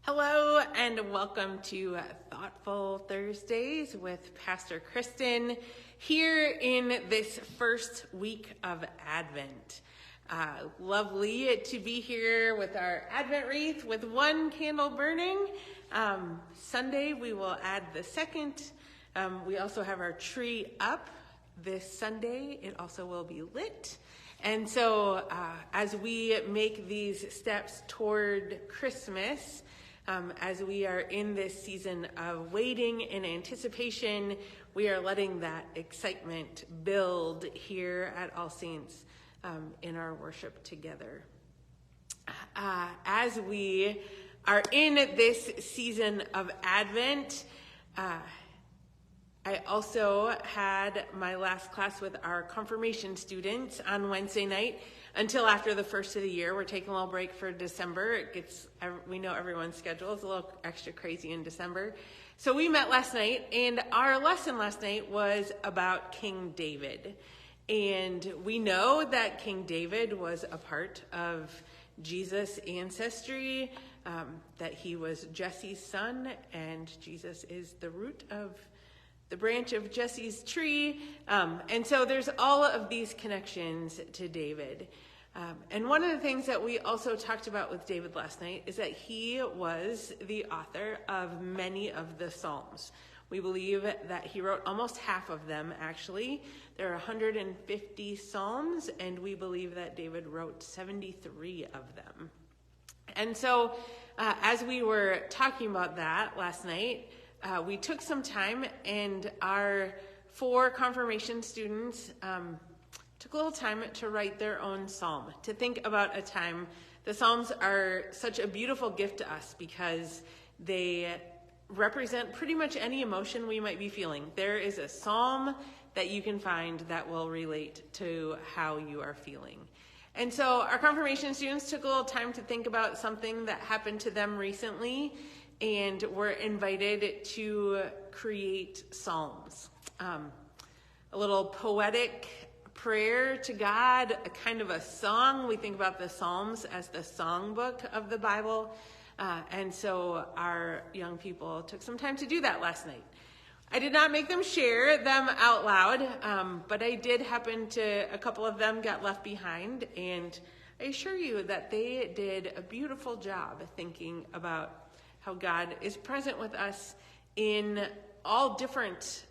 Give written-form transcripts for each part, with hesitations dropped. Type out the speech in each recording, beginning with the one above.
Hello and welcome to Thoughtful Thursdays with Pastor Kristin here in this first week of Advent. Lovely to be here with our Advent wreath with one candle burning. Sunday we will add the second. We also have our tree up this Sunday. It also will be lit. And so as we make these steps toward Christmas, as we are in this season of waiting and anticipation, we are letting that excitement build here at All Saints in our worship together. As we are in this season of Advent, I also had my last class with our confirmation students on Wednesday night until after the first of the year. We're taking a little break for December. We know everyone's schedule is a little extra crazy in December. So we met last night, and our lesson last night was about King David. And we know that King David was a part of Jesus' ancestry, that he was Jesse's son, and Jesus is the root of the branch of Jesse's tree. And so there's all of these connections to David. And one of the things that we also talked about with David last night is that he was the author of many of the Psalms. We believe that he wrote almost half of them, actually. There are 150 Psalms, and we believe that David wrote 73 of them. And so as we were talking about that last night, we took some time, and our 4 confirmation students took a little time to write their own psalm, to think about a time. The Psalms are such a beautiful gift to us because they represent pretty much any emotion we might be feeling. There is a psalm that you can find that will relate to how you are feeling. And so our confirmation students took a little time to think about something that happened to them recently, and were invited to create psalms. A little poetic prayer to God, a kind of a song. We think about the Psalms as the songbook of the Bible. And so our young people took some time to do that last night. I did not make them share them out loud, but I did happen to, a couple of them got left behind, and I assure you that they did a beautiful job thinking about how God is present with us in all different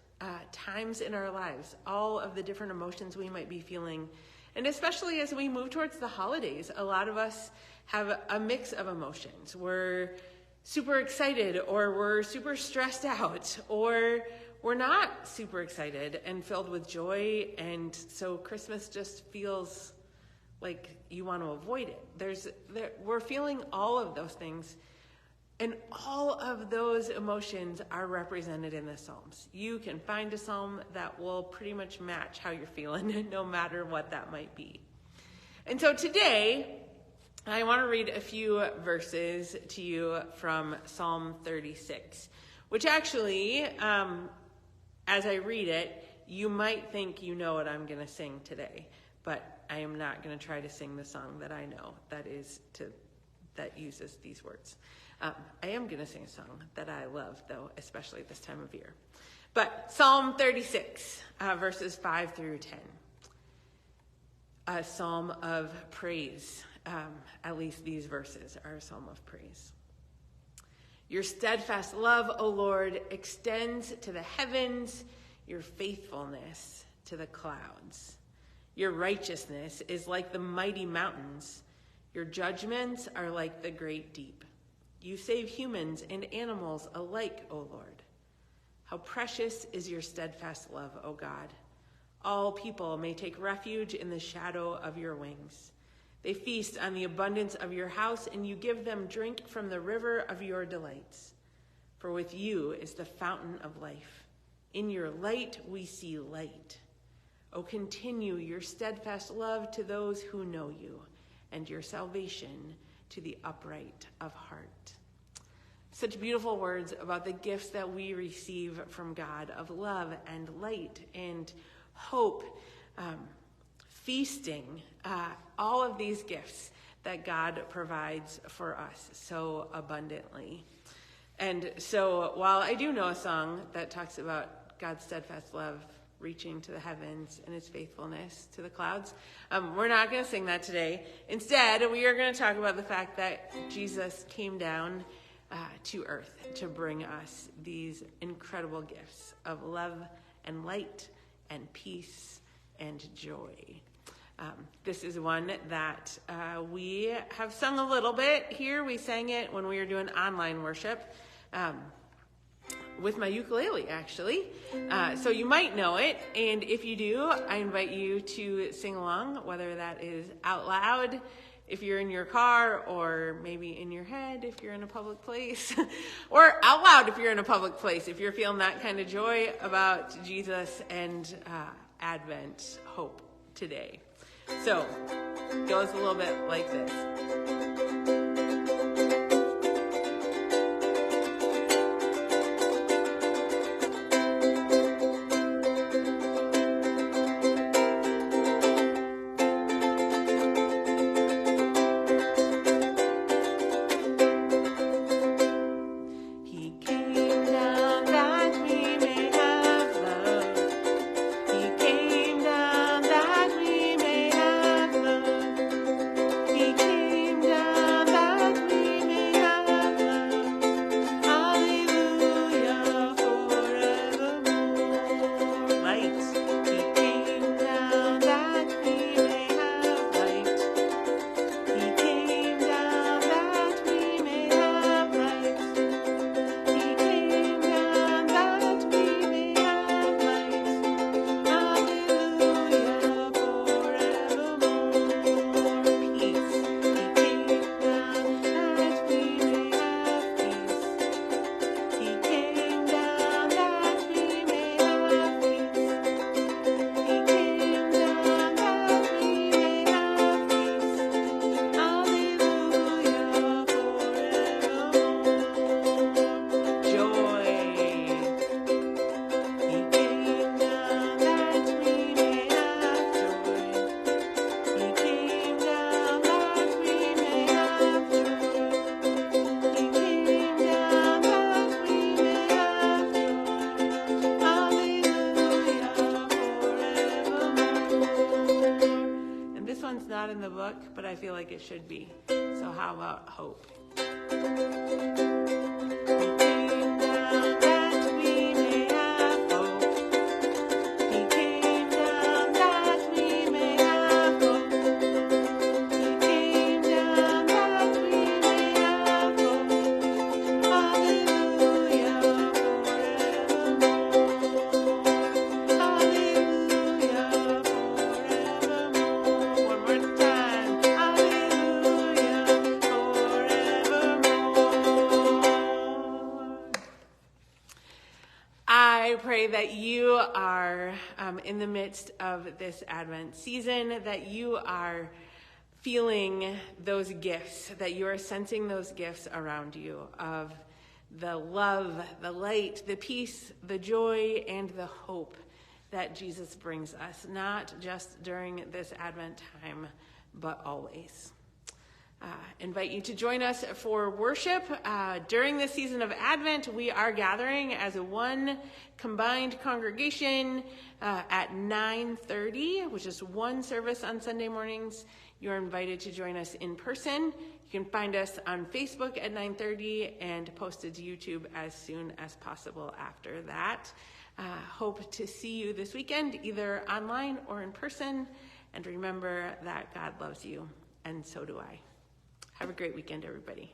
times in our lives, all of the different emotions we might be feeling. And especially as we move towards the holidays, a lot of us have a mix of emotions. We're super excited, or we're super stressed out, or we're not super excited and filled with joy. And so Christmas just feels like you want to avoid it. We're feeling all of those things. And all of those emotions are represented in the Psalms. You can find a psalm that will pretty much match how you're feeling, no matter what that might be. And so today, I want to read a few verses to you from Psalm 36, which actually, as I read it, you might think you know what I'm going to sing today, but I am not going to try to sing the song that I know that uses these words. I am going to sing a song that I love, though, especially this time of year. But Psalm 36, verses 5 through 10. A psalm of praise. At least these verses are a psalm of praise. Your steadfast love, O Lord, extends to the heavens, your faithfulness to the clouds. Your righteousness is like the mighty mountains. Your judgments are like the great deep. You save humans and animals alike, O Lord. How precious is your steadfast love, O God. All people may take refuge in the shadow of your wings. They feast on the abundance of your house, and you give them drink from the river of your delights. For with you is the fountain of life. In your light we see light. O continue your steadfast love to those who know you, and your salvation to the upright of heart. Such beautiful words about the gifts that we receive from God of love and light and hope, feasting, all of these gifts that God provides for us so abundantly. And so while I do know a song that talks about God's steadfast love reaching to the heavens and his faithfulness to the clouds, we're not going to sing that today. Instead, we are going to talk about the fact that Jesus came down to earth to bring us these incredible gifts of love and light and peace and joy. This is one that we have sung a little bit here. We sang it when we were doing online worship with my ukulele, actually. So you might know it, and if you do, I invite you to sing along, whether that is out loud if you're in your car, or maybe in your head if you're in a public place, or out loud if you're in a public place, if you're feeling that kind of joy about Jesus and Advent hope today. So it goes a little bit like this. Not in the book, but I feel like it should be. So how about hope? I pray that you are in the midst of this Advent season, that you are feeling those gifts, that you are sensing those gifts around you of the love, the light, the peace, the joy, and the hope that Jesus brings us, not just during this Advent time, but always. Invite you to join us for worship. During this season of Advent, we are gathering as a one combined congregation at 9:30, which is one service on Sunday mornings. You're invited to join us in person. You can find us on Facebook at 9:30 and posted to YouTube as soon as possible after that. Hope to see you this weekend, either online or in person. And remember that God loves you, and so do I. Have a great weekend, everybody.